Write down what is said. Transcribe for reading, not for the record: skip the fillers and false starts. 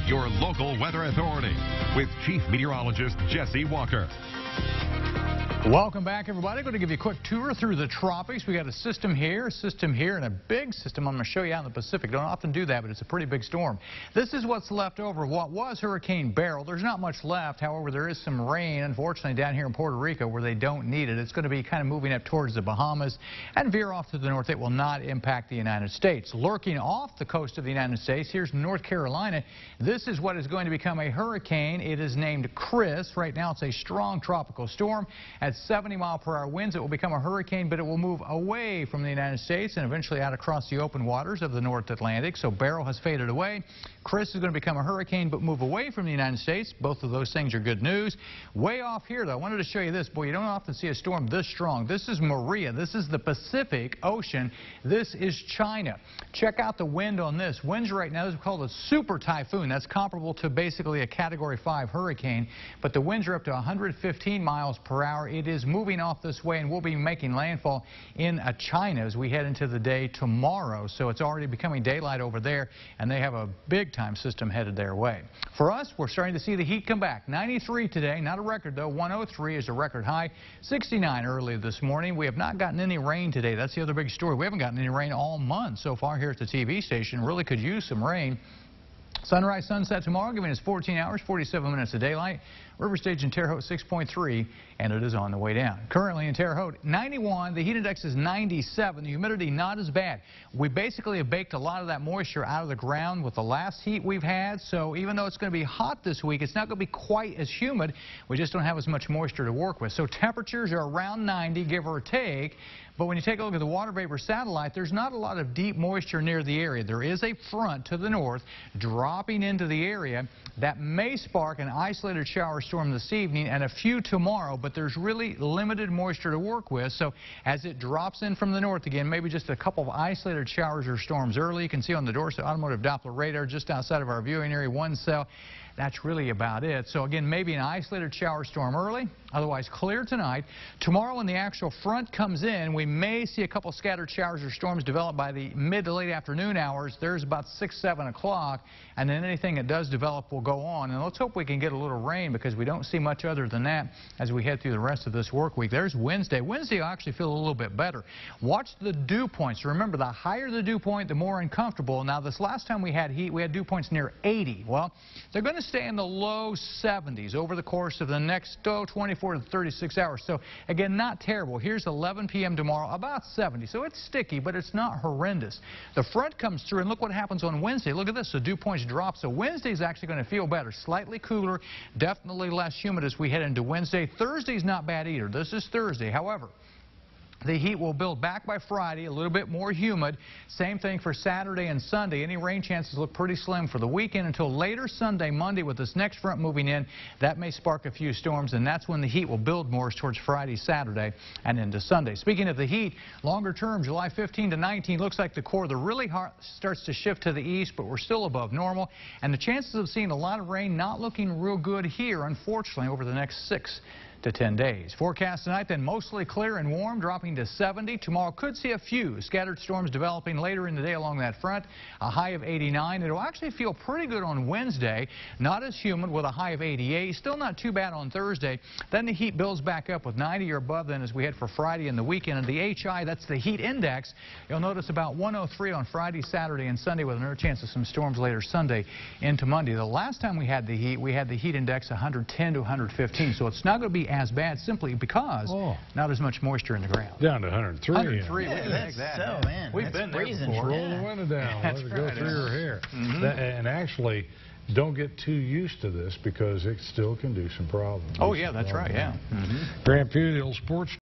your local weather authority, with Chief Meteorologist Jesse Walker. Welcome back, everybody. Going to give you a quick tour through the tropics. We got a system here, and a big system I'm going to show you out in the Pacific. Don't often do that, but it's a pretty big storm. This is what's left over of what was Hurricane Beryl. There's not much left. However, there is some rain, unfortunately, down here in Puerto Rico where they don't need it. It's going to be kind of moving up towards the Bahamas and veer off to the north. It will not impact the United States. Lurking off the coast of the United States, here's North Carolina. This is what is going to become a hurricane. It is named Chris. Right now, it's a strong tropical storm. At 70-mile-per-hour winds, it will become a hurricane, but it will move away from the United States and eventually out across the open waters of the North Atlantic. So Beryl has faded away. Chris is going to become a hurricane, but move away from the United States. Both of those things are good news. Way off here, though, I wanted to show you this. Boy, you don't often see a storm this strong. This is Maria. This is the Pacific Ocean. This is China. Check out the wind on this. Winds right now, this is called a super typhoon. That's comparable to basically a Category 5 hurricane, but the winds are up to 115 miles per hour. It is moving off this way and will be making landfall in China as we head into the day tomorrow. So it's already becoming daylight over there, and they have a big-time system headed their way. For us, we're starting to see the heat come back. 93 today, not a record though. 103 is a record high. 69 early this morning. We have not gotten any rain today. That's the other big story. We haven't gotten any rain all month so far here at the TV station. Really could use some rain. Sunrise, sunset tomorrow, giving us 14 hours, 47 minutes of daylight. River Stage in Terre Haute, 6.3, and it is on the way down. Currently in Terre Haute, 91. The heat index is 97. The humidity not as bad. We basically have baked a lot of that moisture out of the ground with the last heat we've had. So even though it's going to be hot this week, it's not going to be quite as humid. We just don't have as much moisture to work with. So temperatures are around 90, give or take. But when you take a look at the water vapor satellite, there's not a lot of deep moisture near the area. There is a front to the north dropping into the area that may spark an isolated shower storm this evening and a few tomorrow, but there's really limited moisture to work with. So as it drops in from the north again, maybe just a couple of isolated showers or storms early. You can see on the Dorset Automotive Doppler radar just outside of our viewing area, one cell. That's really about it. So again, maybe an isolated shower storm early, otherwise clear tonight. Tomorrow when the actual front comes in, we may see a couple scattered showers or storms develop by the mid to late afternoon hours. There's about 6, 7 o'clock, and then anything that does develop will go on. And let's hope we can get a little rain because we don't see much other than that as we head through the rest of this work week. There's Wednesday. Wednesday will actually feel a little bit better. Watch the dew points. Remember, the higher the dew point, the more uncomfortable. Now, this last time we had heat, we had dew points near 80. Well, they're going to stay in the low 70s over the course of the next 24 to 36 hours. So again, not terrible. Here's 11 p.m. tomorrow, about 70. So it's sticky, but it's not horrendous. The front comes through, and look what happens on Wednesday. Look at this. The dew points drop. So Wednesday's actually going to feel better. Slightly cooler, definitely less humid as we head into Wednesday. Thursday's not bad either. This is Thursday. However, the heat will build back by Friday, a little bit more humid. Same thing for Saturday and Sunday. Any rain chances look pretty slim for the weekend until later Sunday, Monday with this next front moving in. That may spark a few storms, and that's when the heat will build more towards Friday, Saturday, and into Sunday. Speaking of the heat, longer term, July 15 to 19, looks like the core, the really hot starts to shift to the east, but we're still above normal. And the chances of seeing a lot of rain not looking real good here, unfortunately, over the next 6 to 10 days. Forecast tonight, then mostly clear and warm, dropping to 70. Tomorrow could see a few scattered storms developing later in the day along that front. A high of 89. It'll actually feel pretty good on Wednesday. Not as humid with a high of 88. Still not too bad on Thursday. Then the heat builds back up with 90 or above then as we head for Friday and the weekend. And the HI, that's the heat index. You'll notice about 103 on Friday, Saturday, and Sunday with another chance of some storms later Sunday into Monday. The last time we had the heat index 110 to 115. So it's not going to be as bad simply because not as much moisture in the ground. Down to 103. 103. Yeah, that's so, man. We've been there before. Roll the window down. Let it go through your hair. And actually, don't get too used to this because it still can do some problems. Oh, yeah, that's right, yeah. Grand Puniel Sports